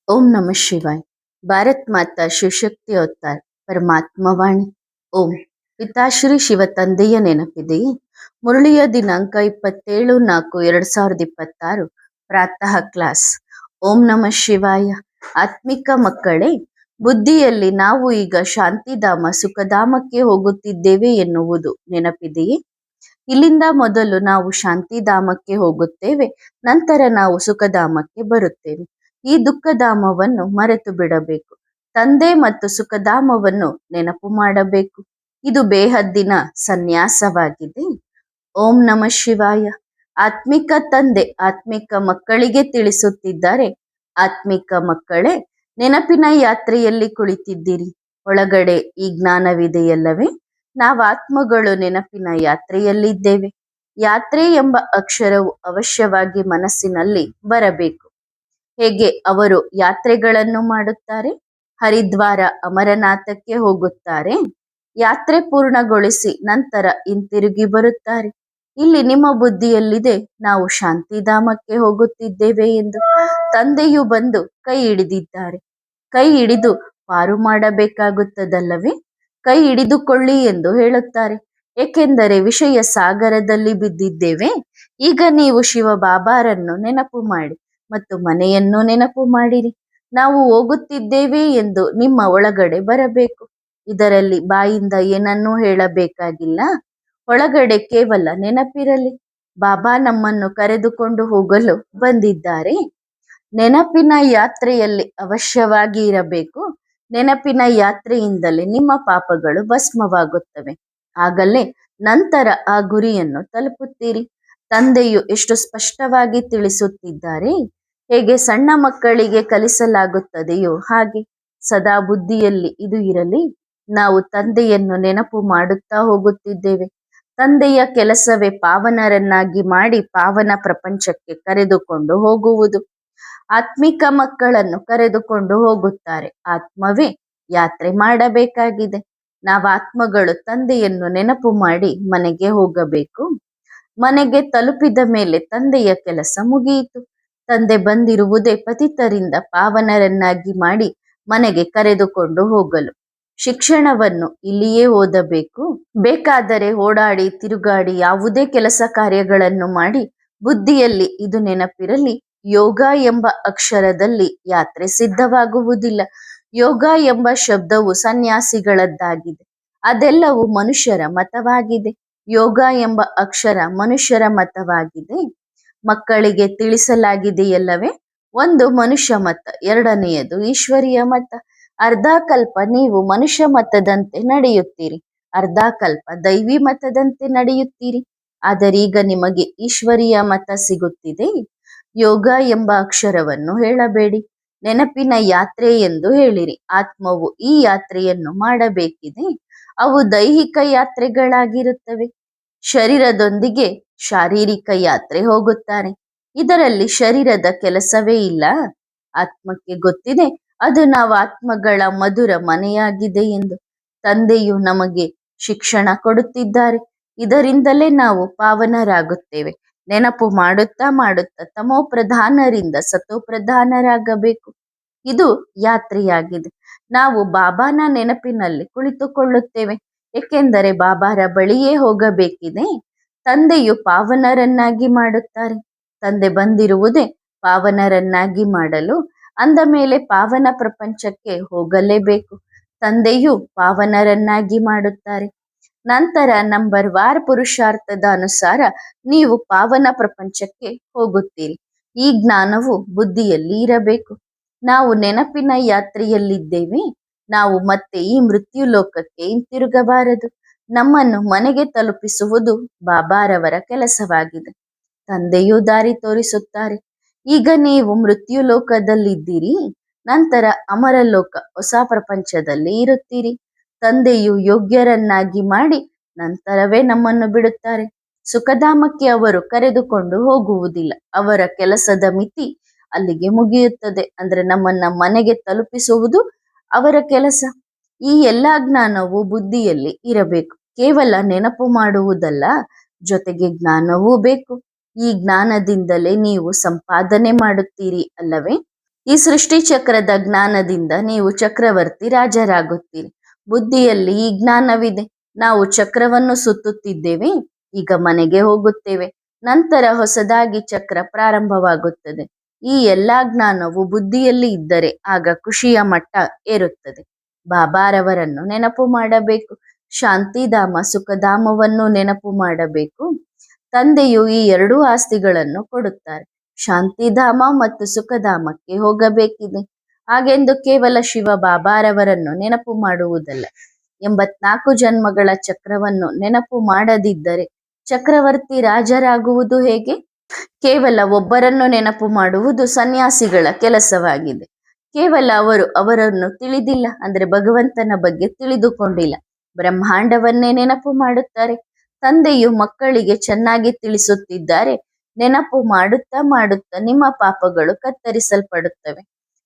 ओम नमः शिवाय। भारत माता ಶಿವಶಕ್ತಿ ಅವತಾರ್ ಪರಮಾತ್ಮವಾಣಿ. ಓಂ. ಪಿತಾಶ್ರೀ ಶಿವ ತಂದೆಯ ನೆನಪಿದೆಯೇ? ಮುರಳಿಯ ದಿನಾಂಕ 27/4/2026 ಪ್ರಾತಃ ಕ್ಲಾಸ್. ಓಂ ನಮಃ ಶಿವಾಯ. ಆತ್ಮಿಕ ಮಕ್ಕಳೇ, ಬುದ್ಧಿಯಲ್ಲಿ ನಾವು ಈಗ ಶಾಂತಿಧಾಮ ಸುಖಧಾಮಕ್ಕೆ ಹೋಗುತ್ತಿದ್ದೇವೆ ಎನ್ನುವುದು ನೆನಪಿದೆಯೇ? ಇಲ್ಲಿಂದ ಮೊದಲು ನಾವು ಶಾಂತಿಧಾಮಕ್ಕೆ ಹೋಗುತ್ತೇವೆ, ನಂತರ ನಾವು ಸುಖಧಾಮಕ್ಕೆ ಬರುತ್ತೇವೆ. ಈ ದುಃಖಧಾಮವನ್ನು ಮರೆತು ಬಿಡಬೇಕು. ತಂದೆ ಮತ್ತು ಸುಖಧಾಮವನ್ನು ನೆನಪು ಮಾಡಬೇಕು. ಇದು ಬೇಹದ್ದಿನ ಸನ್ಯಾಸವಾಗಿದೆ. ಓಂ ನಮಃ ಶಿವಾಯ. ಆತ್ಮಿಕ ತಂದೆ ಆತ್ಮಿಕ ಮಕ್ಕಳಿಗೆ ತಿಳಿಸುತ್ತಿದ್ದಾರೆ, ಆತ್ಮಿಕ ಮಕ್ಕಳೇ, ನೆನಪಿನ ಯಾತ್ರೆಯಲ್ಲಿ ಕುಳಿತಿದ್ದೀರಿ. ಒಳಗಡೆ ಈ ಜ್ಞಾನವಿದೆಯಲ್ಲವೇ? ನಾವು ಆತ್ಮಗಳು ನೆನಪಿನ ಯಾತ್ರೆಯಲ್ಲಿದ್ದೇವೆ. ಯಾತ್ರೆ ಎಂಬ ಅಕ್ಷರವು ಅವಶ್ಯವಾಗಿ ಮನಸ್ಸಿನಲ್ಲಿ ಬರಬೇಕು. ಹೇಗೆ ಅವರು ಯಾತ್ರೆಗಳನ್ನು ಮಾಡುತ್ತಾರೆ? ಹರಿದ್ವಾರ ಅಮರನಾಥಕ್ಕೆ ಹೋಗುತ್ತಾರೆ, ಯಾತ್ರೆ ಪೂರ್ಣಗೊಳಿಸಿ ನಂತರ ಹಿಂತಿರುಗಿ ಬರುತ್ತಾರೆ. ಇಲ್ಲಿ ನಿಮ್ಮ ಬುದ್ಧಿಯಲ್ಲಿದೆ, ನಾವು ಶಾಂತಿಧಾಮಕ್ಕೆ ಹೋಗುತ್ತಿದ್ದೇವೆ ಎಂದು. ತಂದೆಯು ಬಂದು ಕೈ ಹಿಡಿದಿದ್ದಾರೆ. ಕೈ ಹಿಡಿದು ಪಾರು ಮಾಡಬೇಕಾಗುತ್ತದಲ್ಲವೇ? ಕೈ ಹಿಡಿದುಕೊಳ್ಳಿ ಎಂದು ಹೇಳುತ್ತಾರೆ. ಏಕೆಂದರೆ ವಿಷಯ ಸಾಗರದಲ್ಲಿ ಬಿದ್ದಿದ್ದೇವೆ. ಈಗ ನೀವು ಶಿವ ಬಾಬಾರನ್ನು ನೆನಪು ಮಾಡಿ ಮತ್ತು ಮನೆಯನ್ನು ನೆನಪು ಮಾಡಿರಿ. ನಾವು ಹೋಗುತ್ತಿದ್ದೇವೆ ಎಂದು ನಿಮ್ಮ ಒಳಗಡೆ ಬರಬೇಕು. ಇದರಲ್ಲಿ ಬಾಯಿಂದ ಏನನ್ನೂ ಹೇಳಬೇಕಾಗಿಲ್ಲ. ಒಳಗಡೆ ಕೇವಲ ನೆನಪಿರಲಿ. ಬಾಬಾ ನಮ್ಮನ್ನು ಕರೆದುಕೊಂಡು ಹೋಗಲು ಬಂದಿದ್ದಾರೆ. ನೆನಪಿನ ಯಾತ್ರೆಯಲ್ಲಿ ಅವಶ್ಯವಾಗಿ ಇರಬೇಕು. ನೆನಪಿನ ಯಾತ್ರೆಯಿಂದಲೇ ನಿಮ್ಮ ಪಾಪಗಳು ಭಸ್ಮವಾಗುತ್ತವೆ. ಆಗಲೇ ನಂತರ ಆ ಗುರಿಯನ್ನು ತಲುಪುತ್ತೀರಿ. ತಂದೆಯು ಎಷ್ಟು ಸ್ಪಷ್ಟವಾಗಿ ತಿಳಿಸುತ್ತಿದ್ದಾರೆ. ಹೇಗೆ ಸಣ್ಣ ಮಕ್ಕಳಿಗೆ ಕಲಿಸಲಾಗುತ್ತದೆಯೋ ಹಾಗೆ ಸದಾ ಬುದ್ಧಿಯಲ್ಲಿ ಇದು ಇರಲಿ. ನಾವು ತಂದೆಯನ್ನು ನೆನಪು ಮಾಡುತ್ತಾ ಹೋಗುತ್ತಿದ್ದೇವೆ. ತಂದೆಯ ಕೆಲಸವೇ ಪಾವನರನ್ನಾಗಿ ಮಾಡಿ ಪಾವನ ಪ್ರಪಂಚಕ್ಕೆ ಕರೆದುಕೊಂಡು ಹೋಗುವುದು. ಆತ್ಮಿಕ ಮಕ್ಕಳನ್ನು ಕರೆದುಕೊಂಡು ಹೋಗುತ್ತಾರೆ. ಆತ್ಮವೇ ಯಾತ್ರೆ ಮಾಡಬೇಕಾಗಿದೆ. ನಾವು ಆತ್ಮಗಳು ತಂದೆಯನ್ನು ನೆನಪು ಮಾಡಿ ಮನೆಗೆ ಹೋಗಬೇಕು. ಮನೆಗೆ ತಲುಪಿದ ಮೇಲೆ ತಂದೆಯ ಕೆಲಸ ಮುಗಿಯಿತು. ತಂದೆ ಬಂದಿರುವುದೇ ಪತಿತರಿಂದ ಪಾವನರನ್ನಾಗಿ ಮಾಡಿ ಮನೆಗೆ ಕರೆದುಕೊಂಡು ಹೋಗಲು. ಶಿಕ್ಷಣವನ್ನು ಇಲ್ಲಿಯೇ ಓದಬೇಕು. ಬೇಕಾದರೆ ಓಡಾಡಿ ತಿರುಗಾಡಿ ಯಾವುದೇ ಕೆಲಸ ಕಾರ್ಯಗಳನ್ನು ಮಾಡಿ ಬುದ್ಧಿಯಲ್ಲಿ ಇದು ನೆನಪಿರಲಿ, ಯೋಗ ಎಂಬ ಅಕ್ಷರದಲ್ಲಿ ಯಾತ್ರೆ ಸಿದ್ಧವಾಗುವುದಿಲ್ಲ. ಯೋಗ ಎಂಬ ಶಬ್ದವು ಸನ್ಯಾಸಿಗಳದ್ದಾಗಿದೆ. ಅದೆಲ್ಲವೂ ಮನುಷ್ಯರ ಮತವಾಗಿದೆ. ಯೋಗ ಎಂಬ ಅಕ್ಷರ ಮನುಷ್ಯರ ಮತವಾಗಿದೆ. ಮಕ್ಕಳಿಗೆ ತಿಳಿಸಲಾಗಿದೆಯಲ್ಲವೇ? ಒಂದು ಮನುಷ್ಯ ಮತ, ಎರಡನೆಯದು ಈಶ್ವರೀಯ ಮತ. ಅರ್ಧ ಕಲ್ಪ ನೀವು ಮನುಷ್ಯ ಮತದಂತೆ ನಡೆಯುತ್ತೀರಿ, ಅರ್ಧ ಕಲ್ಪ ದೈವಿ ಮತದಂತೆ ನಡೆಯುತ್ತೀರಿ. ಆದರೆ ಈಗ ನಿಮಗೆ ಈಶ್ವರೀಯ ಮತ ಸಿಗುತ್ತಿದೆ. ಯೋಗ ಎಂಬ ಅಕ್ಷರವನ್ನು ಹೇಳಬೇಡಿ, ನೆನಪಿನ ಯಾತ್ರೆ ಎಂದು ಹೇಳಿರಿ. ಆತ್ಮವು ಈ ಯಾತ್ರೆಯನ್ನು ಮಾಡಬೇಕಿದೆ. ಅವು ದೈಹಿಕ ಯಾತ್ರೆಗಳಾಗಿರುತ್ತವೆ. ಶರೀರದೊಂದಿಗೆ ಶಾರೀರಿಕ ಯಾತ್ರೆ ಹೋಗುತ್ತಾರೆ. ಇದರಲ್ಲಿ ಶರೀರದ ಕೆಲಸವೇ ಇಲ್ಲ. ಆತ್ಮಕ್ಕೆ ಗೊತ್ತಿದೆ ಅದು ನಾವು ಆತ್ಮಗಳ ಮಧುರ ಮನೆಯಾಗಿದೆ ಎಂದು. ತಂದೆಯು ನಮಗೆ ಶಿಕ್ಷಣ ಕೊಡುತ್ತಿದ್ದಾರೆ. ಇದರಿಂದಲೇ ನಾವು ಪಾವನರಾಗುತ್ತೇವೆ. ನೆನಪು ಮಾಡುತ್ತಾ ಮಾಡುತ್ತಾ ತಮೋ ಪ್ರಧಾನರಿಂದ ಸತೋ ಪ್ರಧಾನರಾಗಬೇಕು. ಇದು ಯಾತ್ರೆಯಾಗಿದೆ. ನಾವು ಬಾಬಾನ ನೆನಪಿನಲ್ಲಿ ಕುಳಿತುಕೊಳ್ಳುತ್ತೇವೆ, ಏಕೆಂದರೆ ಬಾಬಾರ ಬಳಿಯೇ ಹೋಗಬೇಕಿದೆ. ತಂದೆಯು ಪಾವನರನ್ನಾಗಿ ಮಾಡುತ್ತಾರೆ. ತಂದೆ ಬಂದಿರುವುದೇ ಪಾವನರನ್ನಾಗಿ ಮಾಡಲು. ಅಂದ ಮೇಲೆ ಪಾವನ ಪ್ರಪಂಚಕ್ಕೆ ಹೋಗಲೇಬೇಕು. ತಂದೆಯು ಪಾವನರನ್ನಾಗಿ ಮಾಡುತ್ತಾರೆ. ನಂತರ ನಂಬರ್ ವಾರ್ ಪುರುಷಾರ್ಥದ ಅನುಸಾರ ನೀವು ಪಾವನ ಪ್ರಪಂಚಕ್ಕೆ ಹೋಗುತ್ತೀರಿ. ಈ ಜ್ಞಾನವು ಬುದ್ಧಿಯಲ್ಲಿ ಇರಬೇಕು. ನಾವು ನೆನಪಿನ ಯಾತ್ರೆಯಲ್ಲಿದ್ದೇವೆ. ನಾವು ಮತ್ತೆ ಈ ಮೃತ್ಯು ಲೋಕಕ್ಕೆ ಹಿಂತಿರುಗಬಾರದು. ನಮ್ಮನ್ನು ಮನೆಗೆ ತಲುಪಿಸುವುದು ಬಾಬಾರವರ ಕೆಲಸವಾಗಿದೆ. ತಂದೆಯು ದಾರಿ ತೋರಿಸುತ್ತಾರೆ. ಈಗ ನೀವು ಮೃತ್ಯು ಲೋಕದಲ್ಲಿದ್ದೀರಿ, ನಂತರ ಅಮರ ಲೋಕ ಹೊಸ ಪ್ರಪಂಚದಲ್ಲಿ ಇರುತ್ತೀರಿ. ತಂದೆಯು ಯೋಗ್ಯರನ್ನಾಗಿ ಮಾಡಿ ನಂತರವೇ ನಮ್ಮನ್ನು ಬಿಡುತ್ತಾರೆ. ಸುಖಧಾಮಕ್ಕೆ ಅವರು ಕರೆದುಕೊಂಡು ಹೋಗುವುದಿಲ್ಲ. ಅವರ ಕೆಲಸದ ಮಿತಿ ಅಲ್ಲಿಗೆ ಮುಗಿಯುತ್ತದೆ. ಅಂದ್ರೆ ನಮ್ಮನ್ನ ಮನೆಗೆ ತಲುಪಿಸುವುದು ಅವರ ಕೆಲಸ. ಈ ಎಲ್ಲಾ ಜ್ಞಾನವು ಬುದ್ಧಿಯಲ್ಲಿ ಇರಬೇಕು. ಕೇವಲ ನೆನಪು ಮಾಡುವುದಲ್ಲ, ಜೊತೆಗೆ ಜ್ಞಾನವೂ ಬೇಕು. ಈ ಜ್ಞಾನದಿಂದಲೇ ನೀವು ಸಂಪಾದನೆ ಮಾಡುತ್ತೀರಿ ಅಲ್ಲವೇ? ಈ ಸೃಷ್ಟಿ ಚಕ್ರದ ಜ್ಞಾನದಿಂದ ನೀವು ಚಕ್ರವರ್ತಿ ರಾಜರಾಗುತ್ತೀರಿ. ಬುದ್ಧಿಯಲ್ಲಿ ಈ ಜ್ಞಾನವಿದೆ. ನಾವು ಚಕ್ರವನ್ನು ಸುತ್ತುತ್ತಿದ್ದೇವೆ, ಈಗ ಮನೆಗೆ ಹೋಗುತ್ತೇವೆ, ನಂತರ ಹೊಸದಾಗಿ ಚಕ್ರ ಪ್ರಾರಂಭವಾಗುತ್ತದೆ. ಈ ಎಲ್ಲಾ ಜ್ಞಾನವು ಬುದ್ಧಿಯಲ್ಲಿ ಇದ್ದರೆ ಆಗ ಖುಷಿಯ ಮಟ್ಟ ಏರುತ್ತದೆ. ಬಾಬಾರವರನ್ನು ನೆನಪು ಮಾಡಬೇಕು. ಶಾಂತಿಧಾಮ ಸುಖಧಾಮವನ್ನು ನೆನಪು ಮಾಡಬೇಕು. ತಂದೆಯು ಈ ಎರಡೂ ಆಸ್ತಿಗಳನ್ನು ಕೊಡುತ್ತಾರೆ. ಶಾಂತಿಧಾಮ ಮತ್ತು ಸುಖಧಾಮಕ್ಕೆ ಹೋಗಬೇಕಿದೆ. ಹಾಗೆಂದು ಕೇವಲ ಶಿವ ಬಾಬಾರವರನ್ನು ನೆನಪು ಮಾಡುವುದಲ್ಲ. 84 ಜನ್ಮಗಳ ಚಕ್ರವನ್ನು ನೆನಪು ಮಾಡದಿದ್ದರೆ ಚಕ್ರವರ್ತಿ ರಾಜರಾಗುವುದು ಹೇಗೆ? ಕೇವಲ ಒಬ್ಬರನ್ನು ನೆನಪು ಮಾಡುವುದು ಸನ್ಯಾಸಿಗಳ ಕೆಲಸವಾಗಿದೆ. ಕೇವಲ ಅವರನ್ನು ತಿಳಿದಿಲ್ಲ, ಅಂದ್ರೆ ಭಗವಂತನ ಬಗ್ಗೆ ತಿಳಿದುಕೊಂಡಿಲ್ಲ. ಬ್ರಹ್ಮಾಂಡವನ್ನೇ ನೆನಪು ಮಾಡುತ್ತಾರೆ. ತಂದೆಯು ಮಕ್ಕಳಿಗೆ ಚೆನ್ನಾಗಿ ತಿಳಿಸುತ್ತಿದ್ದಾರೆ. ನೆನಪು ಮಾಡುತ್ತಾ ಮಾಡುತ್ತಾ ನಿಮ್ಮ ಪಾಪಗಳು ಕತ್ತರಿಸಲ್ಪಡುತ್ತವೆ.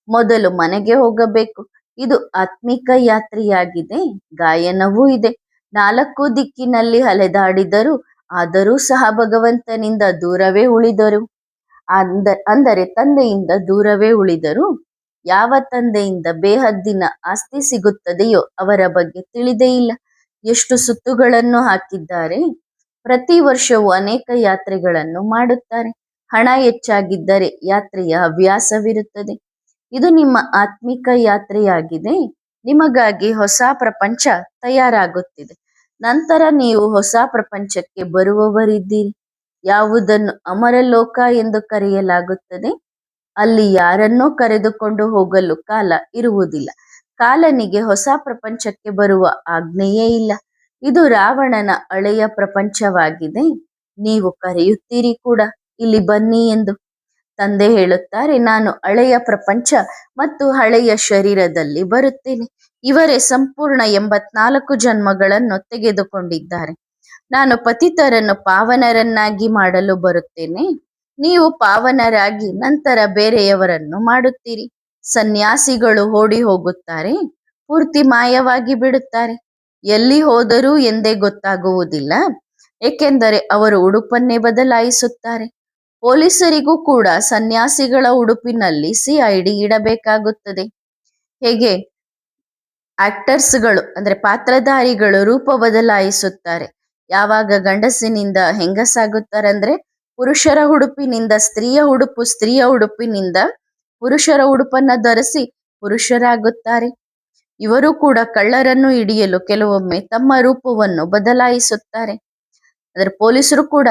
ಮೊದಲು ಮನೆಗೆ ಹೋಗಬೇಕು. ಇದು ಆತ್ಮಿಕ ಯಾತ್ರೆಯಾಗಿದೆ. ಗಾಯನವೂ ಇದೆ. 4 ದಿಕ್ಕಿನಲ್ಲಿ ಅಲೆದಾಡಿದರು, ಆದರೂ ಸಹ ಭಗವಂತನಿಂದ ದೂರವೇ ಉಳಿದರು. ಅಂದರೆ ತಂದೆಯಿಂದ ದೂರವೇ ಉಳಿದರು. ಯಾವ ತಂದೆಯಿಂದ ಬೇಹದ್ದಿನ ಆಸ್ತಿ ಸಿಗುತ್ತದೆಯೋ ಅವರ ಬಗ್ಗೆ ತಿಳಿದೇ ಇಲ್ಲ. ಎಷ್ಟು ಸುತ್ತುಗಳನ್ನು ಹಾಕಿದ್ದಾರೆ. ಪ್ರತಿ ವರ್ಷವೂ ಅನೇಕ ಯಾತ್ರೆಗಳನ್ನು ಮಾಡುತ್ತಾರೆ. ಹಣ ಹೆಚ್ಚಾಗಿದ್ದರೆ ಯಾತ್ರೆಯ ಹವ್ಯಾಸವಿರುತ್ತದೆ. ಇದು ನಿಮ್ಮ ಆತ್ಮಿಕ ಯಾತ್ರೆಯಾಗಿದೆ. ನಿಮಗಾಗಿ ಹೊಸ ಪ್ರಪಂಚ ತಯಾರಾಗುತ್ತಿದೆ. ನಂತರ ನೀವು ಹೊಸ ಪ್ರಪಂಚಕ್ಕೆ ಬರುವವರಿದ್ದೀರಿ. ಯಾವುದನ್ನು ಅಮರಲೋಕ ಎಂದು ಕರೆಯಲಾಗುತ್ತದೆ. ಅಲ್ಲಿ ಯಾರನ್ನೂ ಕರೆದುಕೊಂಡು ಹೋಗಲು ಕಾಲ ಇರುವುದಿಲ್ಲ. ಕಾಲನಿಗೆ ಹೊಸ ಪ್ರಪಂಚಕ್ಕೆ ಬರುವ ಆಜ್ಞೆಯೇ ಇಲ್ಲ. ಇದು ರಾವಣನ ಹಳೆಯ ಪ್ರಪಂಚವಾಗಿದೆ. ನೀವು ಕರೆಯುತ್ತೀರಿ ಕೂಡ ಇಲ್ಲಿ ಬನ್ನಿ ಎಂದು. ತಂದೆ ಹೇಳುತ್ತಾರೆ, ನಾನು ಹಳೆಯ ಪ್ರಪಂಚ ಮತ್ತು ಹಳೆಯ ಶರೀರದಲ್ಲಿ ಬರುತ್ತೇನೆ. ಇವರೇ ಸಂಪೂರ್ಣ 84 ಜನ್ಮಗಳನ್ನು ತೆಗೆದುಕೊಂಡಿದ್ದಾರೆ. ನಾನು ಪತಿತರನ್ನು ಪಾವನರನ್ನಾಗಿ ಮಾಡಲು ಬರುತ್ತೇನೆ. ನೀವು ಪಾವನರಾಗಿ ನಂತರ ಬೇರೆಯವರನ್ನು ಮಾಡುತ್ತೀರಿ. ಸನ್ಯಾಸಿಗಳು ಓಡಿ ಹೋಗುತ್ತಾರೆ, ಪೂರ್ತಿ ಮಾಯವಾಗಿ ಬಿಡುತ್ತಾರೆ. ಎಲ್ಲಿ ಹೋದರು ಎಂದೇ ಗೊತ್ತಾಗುವುದಿಲ್ಲ, ಏಕೆಂದರೆ ಅವರು ಉಡುಪನ್ನೇ ಬದಲಾಯಿಸುತ್ತಾರೆ. ಪೊಲೀಸರಿಗೂ ಕೂಡ ಸನ್ಯಾಸಿಗಳ ಉಡುಪಿನಲ್ಲಿ CID ಇಡಬೇಕಾಗುತ್ತದೆ. ಹೇಗೆ ಆಕ್ಟರ್ಸ್ಗಳು ಅಂದ್ರೆ ಪಾತ್ರಧಾರಿಗಳು ರೂಪ ಬದಲಾಯಿಸುತ್ತಾರೆ. ಯಾವಾಗ ಗಂಡಸಿನಿಂದ ಹೆಂಗಸಾಗುತ್ತಾರೆ ಅಂದ್ರೆ ಪುರುಷರ ಉಡುಪಿನಿಂದ ಸ್ತ್ರೀಯ ಉಡುಪು, ಸ್ತ್ರೀಯ ಉಡುಪಿನಿಂದ ಪುರುಷರ ಉಡುಪನ್ನ ಧರಿಸಿ ಪುರುಷರಾಗುತ್ತಾರೆ. ಇವರು ಕೂಡ ಕಳ್ಳರನ್ನು ಹಿಡಿಯಲು ಕೆಲವೊಮ್ಮೆ ತಮ್ಮ ರೂಪವನ್ನು ಬದಲಾಯಿಸುತ್ತಾರೆ. ಅಂದ್ರೆ ಪೊಲೀಸರು ಕೂಡ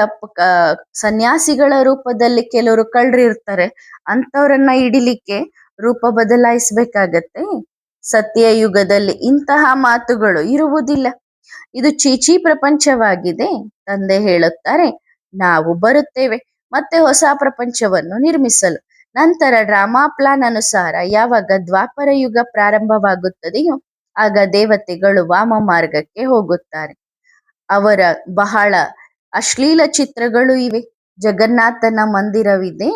ಸನ್ಯಾಸಿಗಳ ರೂಪದಲ್ಲಿ ಕೆಲವರು ಕಳ್ಳರು ಇರ್ತಾರೆ, ಅಂತವರನ್ನ ಹಿಡಿಲಿಕ್ಕೆ ರೂಪ ಬದಲಾಯಿಸಬೇಕಾಗತ್ತೆ. ಸತ್ಯಯುಗದಲ್ಲಿ ಇಂತಹ ಮಾತುಗಳು ಇರುವುದಿಲ್ಲ. ಇದು ಚೀಚಿ ಪ್ರಪಂಚವಾಗಿದೆ. ತಂದೆ ಹೇಳುತ್ತಾರೆ, ನಾವು ಬರುತ್ತೇವೆ ಮತ್ತೆ ಹೊಸ ಪ್ರಪಂಚವನ್ನು ನಿರ್ಮಿಸಲು. ನಂತರ ಡ್ರಾಮಾ ಪ್ಲಾನ್ ಅನುಸಾರ ಯಾವಾಗ ದ್ವಾಪರ ಯುಗ ಪ್ರಾರಂಭವಾಗುತ್ತದೆಯೋ ಆಗ ದೇವತೆಗಳು ವಾಮ ಮಾರ್ಗಕ್ಕೆ ಹೋಗುತ್ತಾರೆ. ಅವರ ಬಹಳ ಅಶ್ಲೀಲ ಚಿತ್ರಗಳು ಇವೆ. ಜಗನ್ನಾಥನ ಮಂದಿರವಿದೆ,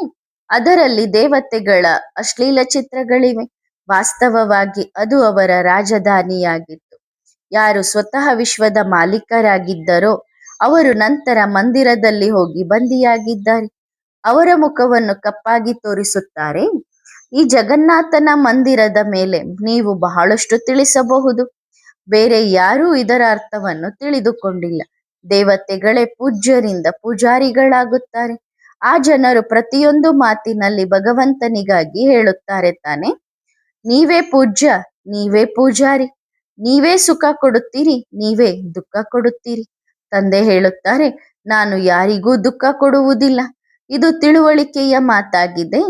ಅದರಲ್ಲಿ ದೇವತೆಗಳ ಅಶ್ಲೀಲ ಚಿತ್ರಗಳಿವೆ. ವಾಸ್ತವವಾಗಿ ಅದು ಅವರ ರಾಜಧಾನಿಯಾಗಿತ್ತು. ಯಾರು ಸ್ವತಃ ವಿಶ್ವದ ಮಾಲೀಕರಾಗಿದ್ದರೋ ಅವರು ನಂತರ ಮಂದಿರದಲ್ಲಿ ಹೋಗಿ ಬಂದಿಯಾಗಿದ್ದಾರೆ. ಅವರ ಮುಖವನ್ನು ಕಪ್ಪಾಗಿ ತೋರಿಸುತ್ತಾರೆ. ಈ ಜಗನ್ನಾಥನ ಮಂದಿರದ ಮೇಲೆ ನೀವು ಬಹಳಷ್ಟು ತಿಳಿಸಬಹುದು. ಬೇರೆ ಯಾರೂ ಇದರ ಅರ್ಥವನ್ನು ತಿಳಿದುಕೊಂಡಿಲ್ಲ. ದೇವತೆಗಳೇ ಪೂಜ್ಯರಿಂದ ಪೂಜಾರಿಗಳಾಗುತ್ತಾರೆ. ಆ ಜನರು ಪ್ರತಿಯೊಂದು ಮಾತಿನಲ್ಲಿ ಭಗವಂತನಿಗಾಗಿ ಹೇಳುತ್ತಾರೆ ತಾನೆ, ನೀವೇ ಪೂಜ್ಯ, ನೀವೇ ಪೂಜಾರಿ, ನೀವೇ ಸುಖ ಕೊಡುತ್ತೀರಿ, ನೀವೇ ದುಃಖ ಕೊಡುತ್ತೀರಿ. ತಂದೆ ಹೇಳುತ್ತಾರೆ, ನಾನು ಯಾರಿಗೂ ದುಃಖ ಕೊಡುವುದಿಲ್ಲ. ಇದು ತಿಳುವಳಿಕೆಯ ಮಾತಾಗಿದೆ.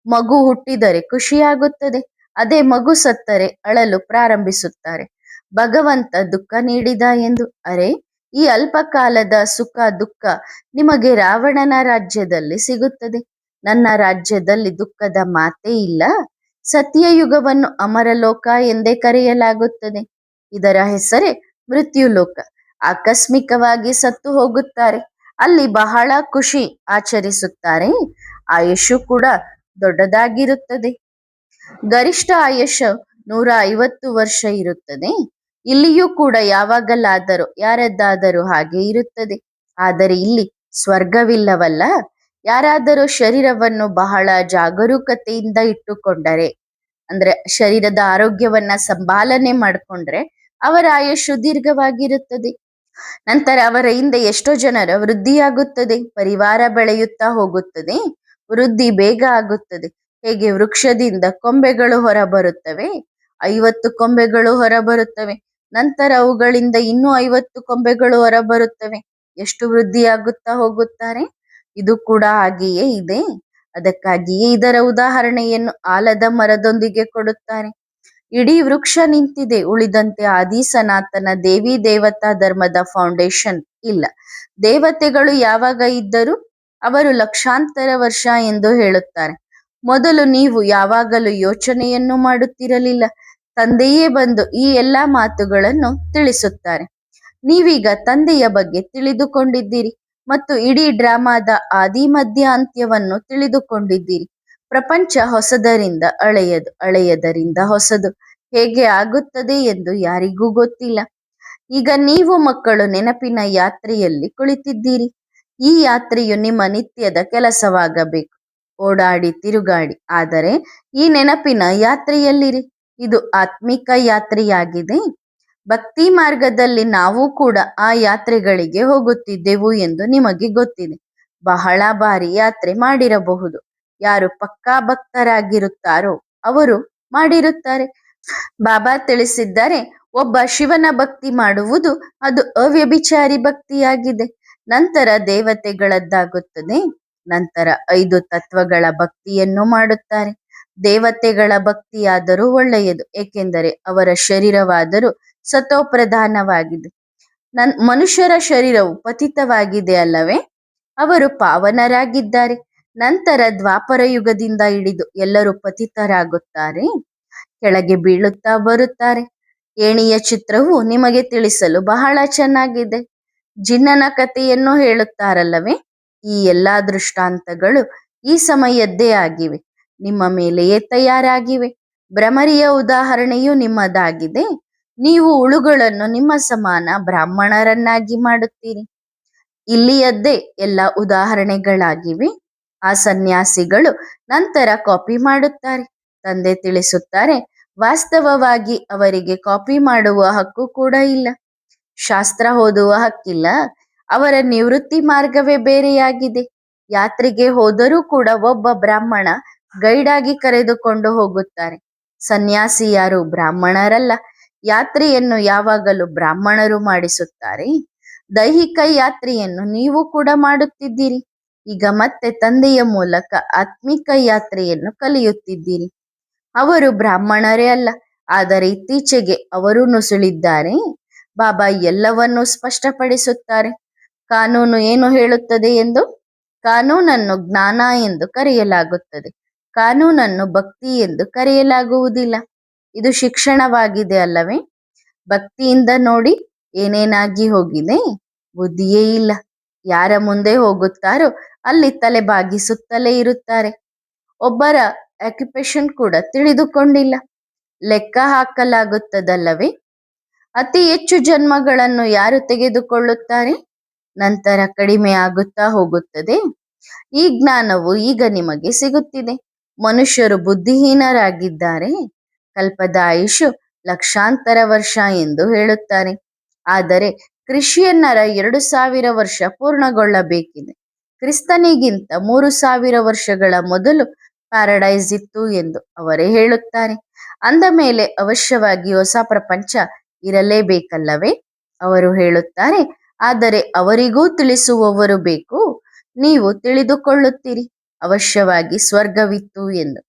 ಮಗು ಹುಟ್ಟಿದರೆ ಖುಷಿಯಾಗುತ್ತದೆ, ಅದೇ ಮಗು ಸತ್ತರೆ ಅಳಲು ಪ್ರಾರಂಭಿಸುತ್ತಾರೆ. ಭಗವಂತ ದುಃಖ ನೀಡಿದ ಎಂದು. ಅರೆ, ಈ ಅಲ್ಪ ಕಾಲದ ಸುಖ ದುಃಖ ನಿಮಗೆ ರಾವಣನ ರಾಜ್ಯದಲ್ಲಿ ಸಿಗುತ್ತದೆ. ನನ್ನ ರಾಜ್ಯದಲ್ಲಿ ದುಃಖದ ಮಾತೇ ಇಲ್ಲ. ಸತ್ಯಯುಗವನ್ನು ಅಮರಲೋಕ ಎಂದೇ ಕರೆಯಲಾಗುತ್ತದೆ. ಇದರ ಹೆಸರೇ ಮೃತ್ಯುಲೋಕ. ಆಕಸ್ಮಿಕವಾಗಿ ಸತ್ತು ಹೋಗುತ್ತಾರೆ. ಅಲ್ಲಿ ಬಹಳ ಖುಷಿ ಆಚರಿಸುತ್ತಾರೆ. ಆಯುಷು ಕೂಡ ದೊಡ್ಡದಾಗಿರುತ್ತದೆ. ಗರಿಷ್ಠ ಆಯುಷ್ 150 ವರ್ಷ ಇರುತ್ತದೆ. ಇಲ್ಲಿಯೂ ಕೂಡ ಯಾವಾಗಲಾದರೂ ಯಾರದ್ದಾದರೂ ಹಾಗೆ ಇರುತ್ತದೆ. ಆದರೆ ಇಲ್ಲಿ ಸ್ವರ್ಗವಿಲ್ಲವಲ್ಲ. ಯಾರಾದರೂ ಶರೀರವನ್ನು ಬಹಳ ಜಾಗರೂಕತೆಯಿಂದ ಇಟ್ಟುಕೊಂಡರೆ, ಅಂದ್ರೆ ಶರೀರದ ಆರೋಗ್ಯವನ್ನ ಸಂಪಾಲನೆ ಮಾಡಿಕೊಂಡ್ರೆ ಅವರ ಆಯುಷ್ಯು ದೀರ್ಘವಾಗಿರುತ್ತದೆ. ನಂತರ ಅವರ ಹಿಂದೆ ಎಷ್ಟೋ ಜನರ ವೃದ್ಧಿಯಾಗುತ್ತದೆ, ಪರಿವಾರ ಬೆಳೆಯುತ್ತಾ ಹೋಗುತ್ತದೆ, ವೃದ್ಧಿ ಬೇಗ ಆಗುತ್ತದೆ. ಹೇಗೆ ವೃಕ್ಷದಿಂದ ಕೊಂಬೆಗಳು ಹೊರಬರುತ್ತವೆ, 50 ಕೊಂಬೆಗಳು ಹೊರಬರುತ್ತವೆ, ನಂತರ ಅವುಗಳಿಂದ ಇನ್ನೂ 50 ಕೊಂಬೆಗಳು ಹೊರಬರುತ್ತವೆ. ಎಷ್ಟು ವೃದ್ಧಿಯಾಗುತ್ತಾ ಹೋಗುತ್ತಾರೆ. ಇದು ಕೂಡ ಹಾಗೆಯೇ ಇದೆ. ಅದಕ್ಕಾಗಿಯೇ ಇದರ ಉದಾಹರಣೆಯನ್ನು ಆಲದ ಮರದೊಂದಿಗೆ ಕೊಡುತ್ತಾರೆ. ಇಡೀ ವೃಕ್ಷ ನಿಂತಿದೆ, ಉಳಿದಂತೆ ಆದಿ ಸನಾತನ ದೇವಿ ದೇವತಾ ಧರ್ಮದ ಫೌಂಡೇಶನ್ ಇಲ್ಲ. ದೇವತೆಗಳು ಯಾವಾಗ ಇದ್ದರು? ಅವರು ಲಕ್ಷಾಂತರ ವರ್ಷ ಎಂದು ಹೇಳುತ್ತಾರೆ. ಮೊದಲು ನೀವು ಯಾವಾಗಲೂ ಯೋಚನೆಯನ್ನು ಮಾಡುತ್ತಿರಲಿಲ್ಲ. ತಂದೆಯೇ ಬಂದು ಈ ಎಲ್ಲಾ ಮಾತುಗಳನ್ನು ತಿಳಿಸುತ್ತಾರೆ. ನೀವೀಗ ತಂದೆಯ ಬಗ್ಗೆ ತಿಳಿದುಕೊಂಡಿದ್ದೀರಿ ಮತ್ತು ಇಡೀ ಡ್ರಾಮಾದ ಆದಿ ಮಧ್ಯ ಅಂತ್ಯವನ್ನು ತಿಳಿದುಕೊಂಡಿದ್ದೀರಿ. ಪ್ರಪಂಚ ಹೊಸದರಿಂದ ಹಳೆಯದು, ಹಳೆಯದರಿಂದ ಹೊಸದು ಹೇಗೆ ಆಗುತ್ತದೆ ಎಂದು ಯಾರಿಗೂ ಗೊತ್ತಿಲ್ಲ. ಈಗ ನೀವು ಮಕ್ಕಳು ನೆನಪಿನ ಯಾತ್ರೆಯಲ್ಲಿ ಕುಳಿತಿದ್ದೀರಿ. ಈ ಯಾತ್ರೆಯು ನಿಮ್ಮ ನಿತ್ಯದ ಕೆಲಸವಾಗಬೇಕು. ಓಡಾಡಿ ತಿರುಗಾಡಿ, ಆದರೆ ಈ ನೆನಪಿನ ಯಾತ್ರೆಯಲ್ಲಿರಿ. ಇದು ಆತ್ಮಿಕ ಯಾತ್ರೆಯಾಗಿದೆ. ಭಕ್ತಿ ಮಾರ್ಗದಲ್ಲಿ ನಾವು ಕೂಡ ಆ ಯಾತ್ರೆಗಳಿಗೆ ಹೋಗುತ್ತಿದ್ದೆವು ಎಂದು ನಿಮಗೆ ಗೊತ್ತಿದೆ. ಬಹಳ ಬಾರಿ ಯಾತ್ರೆ ಮಾಡಿರಬಹುದು. ಯಾರು ಪಕ್ಕಾ ಭಕ್ತರಾಗಿರುತ್ತಾರೋ ಅವರು ಮಾಡಿರುತ್ತಾರೆ. ಬಾಬಾ ತಿಳಿಸಿದ್ದಾರೆ, ಒಬ್ಬ ಶಿವನ ಭಕ್ತಿ ಮಾಡುವುದು ಅದು ಅವ್ಯಭಿಚಾರಿ ಭಕ್ತಿಯಾಗಿದೆ. ನಂತರ ದೇವತೆಗಳದ್ದಾಗುತ್ತದೆ. ನಂತರ 5 ತತ್ವಗಳ ಭಕ್ತಿಯನ್ನು ಮಾಡುತ್ತಾರೆ. ದೇವತೆಗಳ ಭಕ್ತಿಯಾದರೂ ಒಳ್ಳೆಯದು, ಏಕೆಂದರೆ ಅವರ ಶರೀರವಾದರೂ ಸತೋಪ್ರಧಾನವಾಗಿದೆ. ಮನುಷ್ಯರ ಶರೀರವು ಪತಿತವಾಗಿದೆ ಅಲ್ಲವೇ? ಅವರು ಪಾವನರಾಗಿದ್ದಾರೆ. ನಂತರ ದ್ವಾಪರ ಯುಗದಿಂದ ಹಿಡಿದು ಎಲ್ಲರೂ ಪತಿತರಾಗುತ್ತಾರೆ, ಕೆಳಗೆ ಬೀಳುತ್ತಾ ಬರುತ್ತಾರೆ. ಏಣಿಯ ಚಿತ್ರವು ನಿಮಗೆ ತಿಳಿಸಲು ಬಹಳ ಚೆನ್ನಾಗಿದೆ. ಜಿನ್ನನ ಕಥೆಯನ್ನು ಹೇಳುತ್ತಾರಲ್ಲವೇ? ಈ ಎಲ್ಲಾ ದೃಷ್ಟಾಂತಗಳು ಈ ಸಮಯದ್ದೇ ಆಗಿವೆ, ನಿಮ್ಮ ಮೇಲೆಯೇ ತಯಾರಾಗಿವೆ. ಭ್ರಮರಿಯ ಉದಾಹರಣೆಯು ನಿಮ್ಮದಾಗಿದೆ. ನೀವು ಹುಳುಗಳನ್ನು ನಿಮ್ಮ ಸಮಾನ ಬ್ರಾಹ್ಮಣರನ್ನಾಗಿ ಮಾಡುತ್ತೀರಿ. ಇಲ್ಲಿಯದ್ದೇ ಎಲ್ಲ ಉದಾಹರಣೆಗಳಾಗಿವೆ. ಆ ಸನ್ಯಾಸಿಗಳು ನಂತರ ಕಾಪಿ ಮಾಡುತ್ತಾರೆ. ತಂದೆ ತಿಳಿಸುತ್ತಾರೆ, ವಾಸ್ತವವಾಗಿ ಅವರಿಗೆ ಕಾಪಿ ಮಾಡುವ ಹಕ್ಕು ಕೂಡ ಇಲ್ಲ. ಶಾಸ್ತ್ರ ಓದುವ ಹಕ್ಕಿಲ್ಲ. ಅವರ ನಿವೃತ್ತಿ ಮಾರ್ಗವೇ ಬೇರೆಯಾಗಿದೆ. ಯಾತ್ರೆಗೆ ಹೋದರೂ ಕೂಡ ಒಬ್ಬ ಬ್ರಾಹ್ಮಣ ಗೈಡ್ ಆಗಿ ಕರೆದುಕೊಂಡು ಹೋಗುತ್ತಾರೆ. ಸನ್ಯಾಸಿ ಯಾರು ಬ್ರಾಹ್ಮಣರಲ್ಲ. ಯಾತ್ರೆಯನ್ನು ಯಾವಾಗಲೂ ಬ್ರಾಹ್ಮಣರು ಮಾಡಿಸುತ್ತಾರೆ. ದೈಹಿಕ ಯಾತ್ರೆಯನ್ನು ನೀವು ಕೂಡ ಮಾಡುತ್ತಿದ್ದೀರಿ. ಈಗ ಮತ್ತೆ ತಂದೆಯ ಮೂಲಕ ಆತ್ಮಿಕ ಯಾತ್ರೆಯನ್ನು ಕಲಿಯುತ್ತಿದ್ದೀರಿ. ಅವರು ಬ್ರಾಹ್ಮಣರೇ ಅಲ್ಲ, ಆದರೆ ಇತ್ತೀಚೆಗೆ ಅವರು ನುಸುಳಿದ್ದಾರೆ. ಬಾಬಾ ಎಲ್ಲವನ್ನೂ ಸ್ಪಷ್ಟಪಡಿಸುತ್ತಾರೆ. ಕಾನೂನು ಏನು ಹೇಳುತ್ತದೆ ಎಂದು? ಕಾನೂನನ್ನು ಜ್ಞಾನ ಎಂದು ಕರೆಯಲಾಗುತ್ತದೆ. ಕಾನೂನನ್ನು ಭಕ್ತಿ ಎಂದು ಕರೆಯಲಾಗುವುದಿಲ್ಲ. ಇದು ಶಿಕ್ಷಣವಾಗಿದೆ ಅಲ್ಲವೇ? ಭಕ್ತಿಯಿಂದ ನೋಡಿ ಏನೇನಾಗಿ ಹೋಗಿದೆ. ಬುದ್ಧಿಯೇ ಇಲ್ಲ. ಯಾರ ಮುಂದೆ ಹೋಗುತ್ತಾರೋ ಅಲ್ಲಿ ತಲೆ ಬಾಗಿಸುತ್ತಲೇ ಇರುತ್ತಾರೆ. ಒಬ್ಬರ ಆಕ್ಯುಪೇಷನ್ ಕೂಡ ತಿಳಿದುಕೊಂಡಿಲ್ಲ. ಲೆಕ್ಕ ಹಾಕಲಾಗುತ್ತದಲ್ಲವೇ? ಅತಿ ಹೆಚ್ಚು ಜನ್ಮಗಳನ್ನು ಯಾರು ತೆಗೆದುಕೊಳ್ಳುತ್ತಾರೆ? ನಂತರ ಕಡಿಮೆ ಆಗುತ್ತಾ ಹೋಗುತ್ತದೆ. ಈ ಜ್ಞಾನವು ಈಗ ನಿಮಗೆ ಸಿಗುತ್ತಿದೆ. ಮನುಷ್ಯರು ಬುದ್ಧಿಹೀನರಾಗಿದ್ದಾರೆ. ಕಲ್ಪದ ಆಯುಷು ಲಕ್ಷಾಂತರ ವರ್ಷ ಎಂದು ಹೇಳುತ್ತಾರೆ. ಆದರೆ ಕ್ರಿಶ್ಚಿಯನ್ನರ 2000 ವರ್ಷ ಪೂರ್ಣಗೊಳ್ಳಬೇಕಿದೆ. ಕ್ರಿಸ್ತನಿಗಿಂತ 3000 ವರ್ಷಗಳ ಮೊದಲು ಪ್ಯಾರಡೈಸ್ ಇತ್ತು ಎಂದು ಅವರೇ ಹೇಳುತ್ತಾರೆ. ಅಂದ ಮೇಲೆ ಅವಶ್ಯವಾಗಿ ಹೊಸ ಪ್ರಪಂಚ ಇರಲೇಬೇಕಲ್ಲವೇ? ಅವರು ಹೇಳುತ್ತಾರೆ, ಆದರೆ ಅವರಿಗೂ ತಿಳಿಸುವವರು ಬೇಕು. ನೀವು ತಿಳಿದುಕೊಳ್ಳುತ್ತೀರಿ ಅವಶ್ಯವಾಗಿ ಸ್ವರ್ಗವಿತ್ತು ಎಂದು.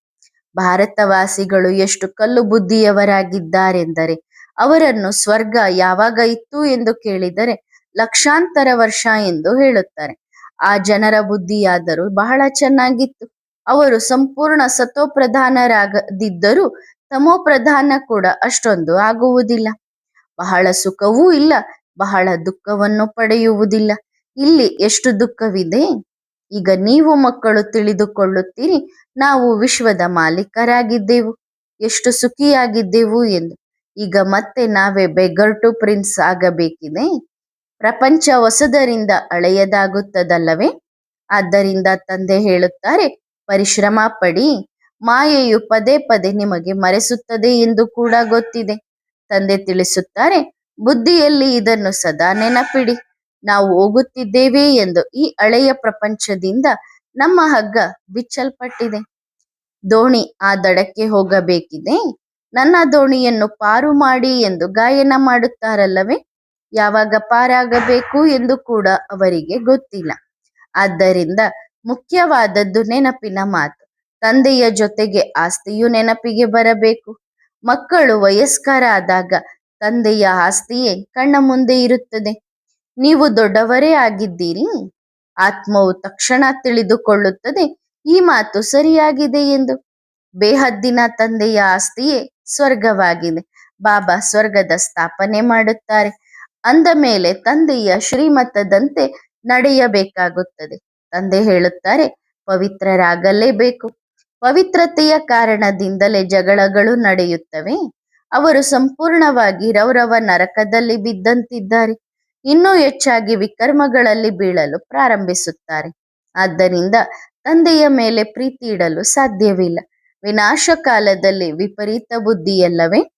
ಭಾರತವಾಸಿಗಳು ಎಷ್ಟು ಕಲ್ಲು ಬುದ್ಧಿಯವರಾಗಿದ್ದಾರೆಂದರೆ ಅವರನ್ನು ಸ್ವರ್ಗ ಯಾವಾಗ ಇತ್ತು ಎಂದು ಕೇಳಿದರೆ ಲಕ್ಷಾಂತರ ವರ್ಷ ಎಂದು ಹೇಳುತ್ತಾರೆ. ಆ ಜನರ ಬುದ್ಧಿಯಾದರೂ ಬಹಳ ಚೆನ್ನಾಗಿತ್ತು. ಅವರು ಸಂಪೂರ್ಣ ಸತೋಪ್ರಧಾನರಾಗದಿದ್ದರೂ ತಮೋಪ್ರಧಾನ ಕೂಡ ಅಷ್ಟೊಂದು ಆಗುವುದಿಲ್ಲ. ಬಹಳ ಸುಖವೂ ಇಲ್ಲ, ಬಹಳ ದುಃಖವನ್ನು ಪಡೆಯುವುದಿಲ್ಲ. ಇಲ್ಲಿ ಎಷ್ಟು ದುಃಖವಿದೆ. ಈಗ ನೀವು ಮಕ್ಕಳು ತಿಳಿದುಕೊಳ್ಳುತ್ತೀರಿ, ನಾವು ವಿಶ್ವದ ಮಾಲೀಕರಾಗಿದ್ದೆವು, ಎಷ್ಟು ಸುಖಿಯಾಗಿದ್ದೆವು ಎಂದು. ಈಗ ಮತ್ತೆ ನಾವೇ ಬೆಗರ್ ಟು ಪ್ರಿನ್ಸ್ ಆಗಬೇಕಿದೆ. ಪ್ರಪಂಚ ಹೊಸದರಿಂದ ಹಳೆಯದಾಗುತ್ತದಲ್ಲವೇ? ಆದ್ದರಿಂದ ತಂದೆ ಹೇಳುತ್ತಾರೆ, ಪರಿಶ್ರಮ ಪಡಿ. ಮಾಯೆಯು ಪದೇ ಪದೇ ನಿಮಗೆ ಮರೆಸುತ್ತದೆ ಎಂದು ಕೂಡ ಗೊತ್ತಿದೆ. ತಂದೆ ತಿಳಿಸುತ್ತಾರೆ, ಬುದ್ಧಿಯಲ್ಲಿ ಇದನ್ನು ಸದಾ ನೆನಪಿಡಿ. ನಾವು ಹೋಗುತ್ತಿದ್ದೇವೆ ಎಂದು. ಈ ಹಳೆಯ ಪ್ರಪಂಚದಿಂದ ನಮ್ಮ ಹಗ್ಗ ಬಿಚ್ಚಲ್ಪಟ್ಟಿದೆ. ದೋಣಿ ಆ ದಡಕ್ಕೆ ಹೋಗಬೇಕಿದೆ. ನನ್ನ ದೋಣಿಯನ್ನು ಪಾರು ಮಾಡಿ ಎಂದು ಗಾಯನ ಮಾಡುತ್ತಾರಲ್ಲವೇ. ಯಾವಾಗ ಪಾರಾಗಬೇಕು ಎಂದು ಕೂಡ ಅವರಿಗೆ ಗೊತ್ತಿಲ್ಲ. ಆದ್ದರಿಂದ ಮುಖ್ಯವಾದದ್ದು ನೆನಪಿನ ಮಾತು. ತಂದೆಯ ಜೊತೆಗೆ ಆಸ್ತಿಯು ನೆನಪಿಗೆ ಬರಬೇಕು. ಮಕ್ಕಳು ವಯಸ್ಕರಾದಾಗ ತಂದೆಯ ಆಸ್ತಿಯೇ ಕಣ್ಣ ಮುಂದೆ ಇರುತ್ತದೆ. ನೀವು ದೊಡ್ಡವರೇ ಆಗಿದ್ದೀರಿ. ಆತ್ಮವು ತಕ್ಷಣ ತಿಳಿದುಕೊಳ್ಳುತ್ತದೆ ಈ ಮಾತು ಸರಿಯಾಗಿದೆ ಎಂದು. ಬೇಹದ್ದಿನ ತಂದೆಯ ಆಸ್ತಿಯೇ ಸ್ವರ್ಗವಾಗಿದೆ. ಬಾಬಾ ಸ್ವರ್ಗದ ಸ್ಥಾಪನೆ ಮಾಡುತ್ತಾರೆ. ಅಂದ ಮೇಲೆ ತಂದೆಯ ಶ್ರೀಮತದಂತೆ ನಡೆಯಬೇಕಾಗುತ್ತದೆ. ತಂದೆ ಹೇಳುತ್ತಾರೆ, ಪವಿತ್ರರಾಗಲೇಬೇಕು. ಪವಿತ್ರತೆಯ ಕಾರಣದಿಂದಲೇ ಜಗಳಗಳು ನಡೆಯುತ್ತವೆ. ಅವರು ಸಂಪೂರ್ಣವಾಗಿ ರೌರವ ನರಕದಲ್ಲಿ ಬಿದ್ದಂತಿದ್ದಾರೆ. ಇನ್ನೂ ಹೆಚ್ಚಾಗಿ ವಿಕರ್ಮಗಳಲ್ಲಿ ಬೀಳಲು ಪ್ರಾರಂಭಿಸುತ್ತಾರೆ. ಆದ್ದರಿಂದ ತಂದೆಯ ಮೇಲೆ ಪ್ರೀತಿ ಇಡಲು ಸಾಧ್ಯವಿಲ್ಲ. ವಿನಾಶ ಕಾಲದಲ್ಲಿ ವಿಪರೀತ ಬುದ್ಧಿಯಲ್ಲವೇ.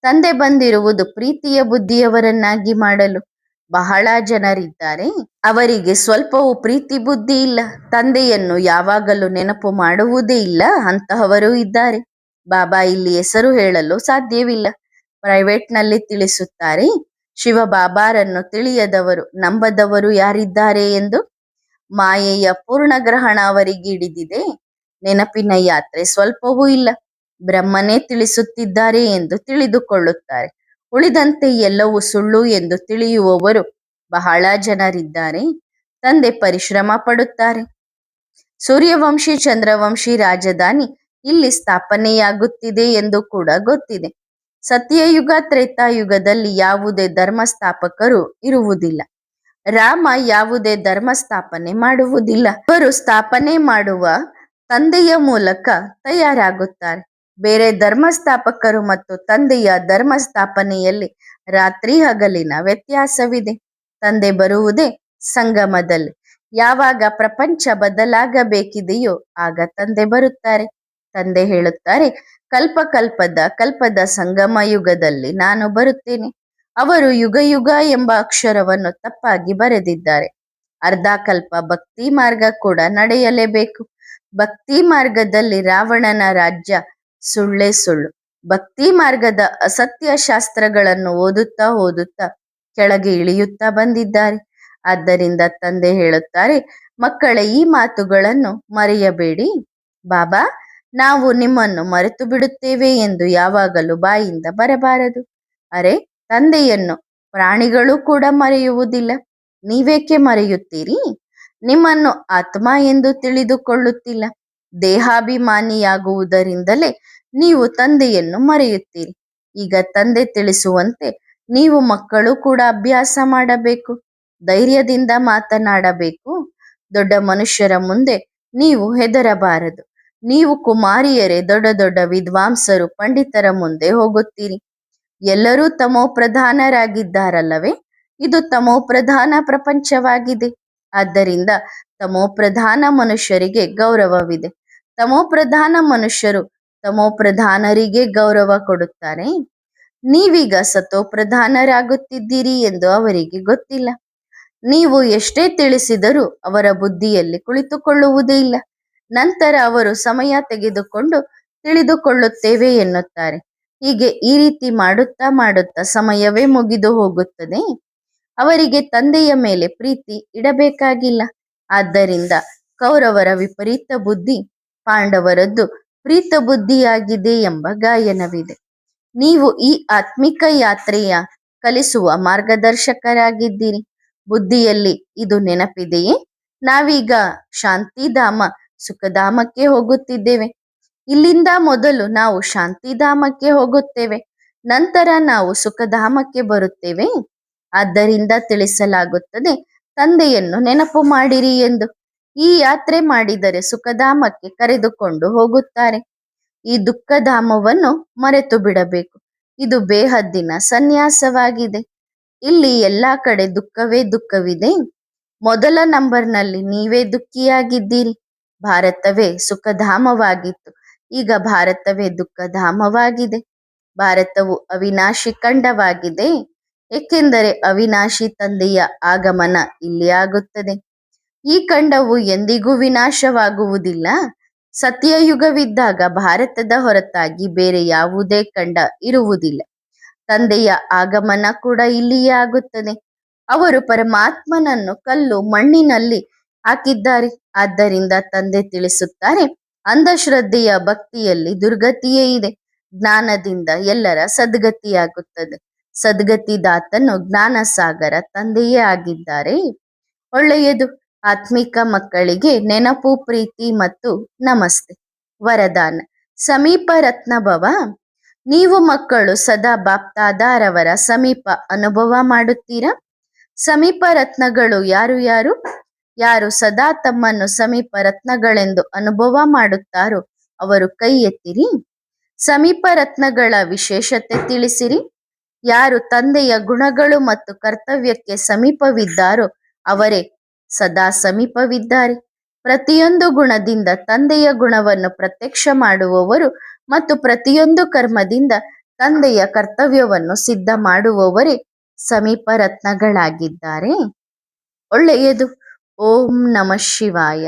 ತಂದೆ ಬಂದಿರುವುದು ಪ್ರೀತಿಯ ಬುದ್ಧಿಯವರನ್ನಾಗಿ ಮಾಡಲು. ಬಹಳ ಜನರಿದ್ದಾರೆ, ಅವರಿಗೆ ಸ್ವಲ್ಪವೂ ಪ್ರೀತಿ ಬುದ್ಧಿ ಇಲ್ಲ. ತಂದೆಯನ್ನು ಯಾವಾಗಲೂ ನೆನಪು ಮಾಡುವುದೇ ಇಲ್ಲ. ಅಂತಹವರು ಇದ್ದಾರೆ. ಬಾಬಾ ಇಲ್ಲಿ ಹೆಸರು ಹೇಳಲು ಸಾಧ್ಯವಿಲ್ಲ. ಪ್ರೈವೇಟ್ನಲ್ಲಿ ತಿಳಿಸುತ್ತಾರೆ, ಶಿವ ಬಾಬಾರನ್ನು ತಿಳಿಯದವರು ನಂಬದವರು ಯಾರಿದ್ದಾರೆ ಎಂದು. ಮಾಯೆಯ ಪೂರ್ಣಗ್ರಹಣ ಅವರಿಗೆ ಹಿಡಿದಿದೆ. ನೆನಪಿನ ಯಾತ್ರೆ ಸ್ವಲ್ಪವೂ ಇಲ್ಲ. ಬ್ರಹ್ಮನೇ ತಿಳಿಸುತ್ತಿದ್ದಾರೆ ಎಂದು ತಿಳಿದುಕೊಳ್ಳುತ್ತಾರೆ. ಉಳಿದಂತೆ ಎಲ್ಲವೂ ಸುಳ್ಳು ಎಂದು ತಿಳಿಯುವವರು ಬಹಳ ಜನರಿದ್ದಾರೆ. ತಂದೆ ಪರಿಶ್ರಮ ಪಡುತ್ತಾರೆ. ಸೂರ್ಯವಂಶಿ ಚಂದ್ರವಂಶಿ ರಾಜಧಾನಿ ಇಲ್ಲಿ ಸ್ಥಾಪನೆಯಾಗುತ್ತಿದೆ ಎಂದು ಕೂಡ ಗೊತ್ತಿದೆ. ಸತ್ಯಯುಗ ತ್ರೇತಾಯುಗದಲ್ಲಿ ಯಾವುದೇ ಧರ್ಮ ಸ್ಥಾಪಕರು ಇರುವುದಿಲ್ಲ. ರಾಮ ಯಾವುದೇ ಧರ್ಮ ಸ್ಥಾಪನೆ ಮಾಡುವುದಿಲ್ಲ. ಅವರು ಸ್ಥಾಪನೆ ಮಾಡುವ ತಂದೆಯ ಮೂಲಕ ತಯಾರಾಗುತ್ತಾರೆ. ಬೇರೆ ಧರ್ಮ ಸ್ಥಾಪಕರು ಮತ್ತು ತಂದೆಯ ಧರ್ಮ ಸ್ಥಾಪನೆಯಲ್ಲಿ ರಾತ್ರಿ ಹಗಲಿನ ವ್ಯತ್ಯಾಸವಿದೆ. ತಂದೆ ಬರುವುದೇ ಸಂಗಮದಲ್ಲಿ. ಯಾವಾಗ ಪ್ರಪಂಚ ಬದಲಾಗಬೇಕಿದೆಯೋ ಆಗ ತಂದೆ ಬರುತ್ತಾರೆ. ತಂದೆ ಹೇಳುತ್ತಾರೆ, ಕಲ್ಪದ ಸಂಗಮ ಯುಗದಲ್ಲಿ ನಾನು ಬರುತ್ತೇನೆ. ಅವರು ಯುಗ ಯುಗ ಎಂಬ ಅಕ್ಷರವನ್ನು ತಪ್ಪಾಗಿ ಬರೆದಿದ್ದಾರೆ. ಅರ್ಧ ಕಲ್ಪ ಭಕ್ತಿ ಮಾರ್ಗ ಕೂಡ ನಡೆಯಲೇಬೇಕು. ಭಕ್ತಿ ಮಾರ್ಗದಲ್ಲಿ ರಾವಣನ ರಾಜ್ಯ ಸುಳ್ಳೇ ಸುಳ್ಳು. ಭಕ್ತಿ ಮಾರ್ಗದ ಅಸತ್ಯ ಶಾಸ್ತ್ರಗಳನ್ನು ಓದುತ್ತಾ ಓದುತ್ತಾ ಕೆಳಗೆ ಇಳಿಯುತ್ತಾ ಬಂದಿದ್ದಾರೆ. ಆದ್ದರಿಂದ ತಂದೆ ಹೇಳುತ್ತಾರೆ, ಮಕ್ಕಳೇ, ಈ ಮಾತುಗಳನ್ನು ಮರೆಯಬೇಡಿ. ಬಾಬಾ, ನಾವು ನಿಮ್ಮನ್ನು ಮರೆತು ಬಿಡುತ್ತೇವೆ ಎಂದು ಯಾವಾಗಲೂ ಬಾಯಿಂದ ಬರಬಾರದು. ಅರೆ, ತಂದೆಯನ್ನು ಪ್ರಾಣಿಗಳು ಕೂಡ ಮರೆಯುವುದಿಲ್ಲ. ನೀವೇಕೆ ಮರೆಯುತ್ತೀರಿ? ನಿಮ್ಮನ್ನು ಆತ್ಮ ಎಂದು ತಿಳಿದುಕೊಳ್ಳುತ್ತಿಲ್ಲ. ದೇಹಾಭಿಮಾನಿಯಾಗುವುದರಿಂದಲೇ ನೀವು ತಂದೆಯನ್ನು ಮರೆಯುತ್ತೀರಿ. ಈಗ ತಂದೆ ತಿಳಿಸುವಂತೆ ನೀವು ಮಕ್ಕಳು ಕೂಡ ಅಭ್ಯಾಸ ಮಾಡಬೇಕು. ಧೈರ್ಯದಿಂದ ಮಾತನಾಡಬೇಕು. ದೊಡ್ಡ ಮನುಷ್ಯರ ಮುಂದೆ ನೀವು ಹೆದರಬಾರದು. ನೀವು ಕುಮಾರಿಯರೇ ದೊಡ್ಡ ದೊಡ್ಡ ವಿದ್ವಾಂಸರು, ಪಂಡಿತರ ಮುಂದೆ ಹೋಗುತ್ತೀರಿ. ಎಲ್ಲರೂ ತಮೋ ಪ್ರಧಾನರಾಗಿದ್ದಾರಲ್ಲವೇ. ಇದು ತಮೋ ಪ್ರಧಾನ ಪ್ರಪಂಚವಾಗಿದೆ. ಆದ್ದರಿಂದ ತಮೋ ಪ್ರಧಾನ ಮನುಷ್ಯರಿಗೆ ಗೌರವವಿದೆ. ತಮೋ ಪ್ರಧಾನ ಮನುಷ್ಯರು ತಮೋ ಪ್ರಧಾನರಿಗೆ ಗೌರವ ಕೊಡುತ್ತಾರೆ. ನೀವೀಗ ಸತೋ ಪ್ರಧಾನರಾಗುತ್ತಿದ್ದೀರಿ ಎಂದು ಅವರಿಗೆ ಗೊತ್ತಿಲ್ಲ. ನೀವು ಎಷ್ಟೇ ತಿಳಿಸಿದರೂ ಅವರ ಬುದ್ಧಿಯಲ್ಲಿ ಕುಳಿತುಕೊಳ್ಳುವುದೇ ಇಲ್ಲ. ನಂತರ ಅವರು ಸಮಯ ತೆಗೆದುಕೊಂಡು ತಿಳಿದುಕೊಳ್ಳುತ್ತೇವೆ ಎನ್ನುತ್ತಾರೆ. ಹೀಗೆ ಈ ರೀತಿ ಮಾಡುತ್ತಾ ಮಾಡುತ್ತಾ ಸಮಯವೇ ಮುಗಿದು ಹೋಗುತ್ತದೆ. ಅವರಿಗೆ ತಂದೆಯ ಮೇಲೆ ಪ್ರೀತಿ ಇಡಬೇಕಾಗಿಲ್ಲ. ಆದ್ದರಿಂದ ಕೌರವರ ವಿಪರೀತ ಬುದ್ಧಿ ಪಾಂಡವರದ್ದು ಪ್ರೀತ ಬುದ್ಧಿಯಾಗಿದೆ ಎಂಬ ಗಾಯನವಿದೆ. ನೀವು ಈ ಆತ್ಮಿಕ ಯಾತ್ರೆಯ ಕಲಿಸುವ ಮಾರ್ಗದರ್ಶಕರಾಗಿದ್ದೀರಿ. ಬುದ್ಧಿಯಲ್ಲಿ ಇದು ನೆನಪಿದೆಯೇ? ನಾವೀಗ ಶಾಂತಿಧಾಮ ಸುಖಧಾಮಕ್ಕೆ ಹೋಗುತ್ತಿದ್ದೇವೆ. ಇಲ್ಲಿಂದ ಮೊದಲು ನಾವು ಶಾಂತಿಧಾಮಕ್ಕೆ ಹೋಗುತ್ತೇವೆ, ನಂತರ ನಾವು ಸುಖಧಾಮಕ್ಕೆ ಬರುತ್ತೇವೆ. ಆದ್ದರಿಂದ ತಿಳಿಸಲಾಗುತ್ತದೆ, ತಂದೆಯನ್ನು ನೆನಪು ಮಾಡಿರಿ ಎಂದು. ಈ ಯಾತ್ರೆ ಮಾಡಿದರೆ ಸುಖಧಾಮಕ್ಕೆ ಕರೆದುಕೊಂಡು ಹೋಗುತ್ತಾರೆ. ಈ ದುಃಖಧಾಮವನ್ನು ಮರೆತು ಬಿಡಬೇಕು. ಇದು ಬೇಹದ್ದಿನ ಸನ್ಯಾಸವಾಗಿದೆ. ಇಲ್ಲಿ ಎಲ್ಲಾ ಕಡೆ ದುಃಖವೇ ದುಃಖವಿದೆ. ಮೊದಲ ನಂಬರ್ನಲ್ಲಿ ನೀವೇ ದುಃಖಿಯಾಗಿದ್ದೀರಿ. ಭಾರತವೇ ಸುಖಧಾಮವಾಗಿತ್ತು, ಈಗ ಭಾರತವೇ ದುಃಖಧಾಮವಾಗಿದೆ. ಭಾರತವು ಅವಿನಾಶಿ ಖಂಡವಾಗಿದೆ, ಏಕೆಂದರೆ ಅವಿನಾಶಿ ತಂದೆಯ ಆಗಮನ ಇಲ್ಲಿ ಆಗುತ್ತದೆ. ಈ ಖಂಡವು ಎಂದಿಗೂ ವಿನಾಶವಾಗುವುದಿಲ್ಲ. ಸತ್ಯಯುಗವಿದ್ದಾಗ ಭಾರತದ ಹೊರತಾಗಿ ಬೇರೆ ಯಾವುದೇ ಖಂಡ ಇರುವುದಿಲ್ಲ. ತಂದೆಯ ಆಗಮನ ಕೂಡ ಇಲ್ಲಿಯೇ ಆಗುತ್ತದೆ. ಅವರು ಪರಮಾತ್ಮನನ್ನು ಕಲ್ಲು ಮಣ್ಣಿನಲ್ಲಿ ಹಾಕಿದ್ದಾರೆ. ಆದ್ದರಿಂದ ತಂದೆ ತಿಳಿಸುತ್ತಾರೆ, ಅಂಧಶ್ರದ್ಧೆಯ ಭಕ್ತಿಯಲ್ಲಿ ದುರ್ಗತಿಯೇ ಇದೆ. ಜ್ಞಾನದಿಂದ ಎಲ್ಲರ ಸದ್ಗತಿಯಾಗುತ್ತದೆ. ಸದ್ಗತಿದಾತನು ಜ್ಞಾನ ಸಾಗರ ತಂದೆಯೇ ಆಗಿದ್ದಾರೆ. ಒಳ್ಳೆಯದು. ಆತ್ಮಿಕ ಮಕ್ಕಳಿಗೆ ನೆನಪು, ಪ್ರೀತಿ ಮತ್ತು ನಮಸ್ತೆ. ವರದಾನ: ಸಮೀಪ ರತ್ನಭವ. ನೀವು ಮಕ್ಕಳು ಸದಾ ಬಾಪ್ತಾದಾರವರ ಸಮೀಪ ಅನುಭವ ಮಾಡುತ್ತೀರಾ? ಸಮೀಪ ರತ್ನಗಳು ಯಾರು ಯಾರು? ಯಾರು ಸದಾ ತಮ್ಮನ್ನು ಸಮೀಪ ರತ್ನಗಳೆಂದು ಅನುಭವ ಮಾಡುತ್ತಾರೋ ಅವರು ಕೈ ಎತ್ತಿರಿ. ಸಮೀಪ ರತ್ನಗಳ ವಿಶೇಷತೆ ತಿಳಿಸಿರಿ. ಯಾರು ತಂದೆಯ ಗುಣಗಳು ಮತ್ತು ಕರ್ತವ್ಯಕ್ಕೆ ಸಮೀಪವಿದ್ದಾರೋ ಅವರೇ ಸದಾ ಸಮೀಪವಿದ್ದಾರೆ. ಪ್ರತಿಯೊಂದು ಗುಣದಿಂದ ತಂದೆಯ ಗುಣವನ್ನು ಪ್ರತ್ಯಕ್ಷ ಮಾಡುವವರು ಮತ್ತು ಪ್ರತಿಯೊಂದು ಕರ್ಮದಿಂದ ತಂದೆಯ ಕರ್ತವ್ಯವನ್ನು ಸಿದ್ಧ ಮಾಡುವವರೇ ಸಮೀಪ ರತ್ನಗಳಾಗಿದ್ದಾರೆ. ಒಳ್ಳೆಯದು. ಓಂ ನಮಃ ಶಿವಾಯ.